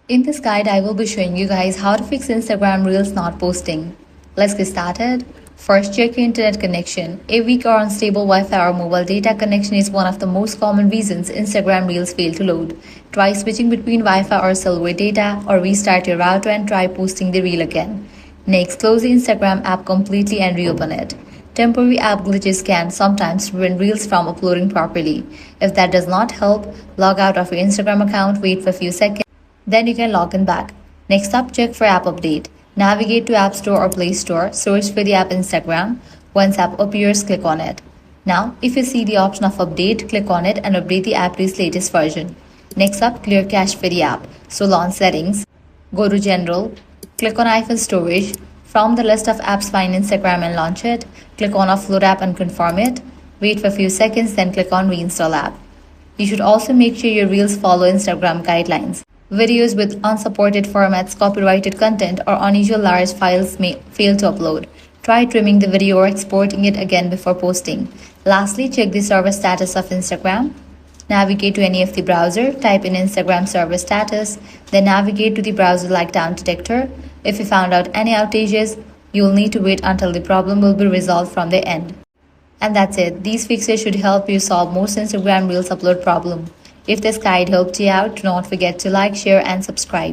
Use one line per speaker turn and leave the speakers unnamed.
In this guide, I will be showing you guys how to fix Instagram Reels not posting. Let's get started. First, check your internet connection. A weak or unstable Wi-Fi or mobile data connection is one of the most common reasons Instagram Reels fail to load. Try switching between Wi-Fi or cellular data, or restart your router and try posting the reel again. Next, close the Instagram app completely and reopen it. Temporary app glitches can sometimes prevent Reels from uploading properly. If that does not help, log out of your Instagram account, wait for a few seconds. Then you can log in back. Next up, check for app update. Navigate to App Store or Play Store, search for the app Instagram. Once app appears, click on it. Now, if you see the option of update, click on it and update the app to its latest version. Next up, clear cache for the app. So launch settings, go to general, click on iPhone storage. From the list of apps, find Instagram and launch it. Click on offload app and confirm it. Wait for a few seconds, then click on reinstall app. You should also make sure your Reels follow Instagram guidelines. Videos with unsupported formats, copyrighted content, or unusual large files may fail to upload. Try trimming the video or exporting it again before posting. Lastly, check the server status of Instagram. Navigate to any of the browser, type in Instagram server status, then navigate to the browser like down detector. If you found out any outages, you will need to wait until the problem will be resolved from the end. And that's it. These fixes should help you solve most Instagram Reels upload problem. If this guide helped you out, do not forget to like, share, and subscribe.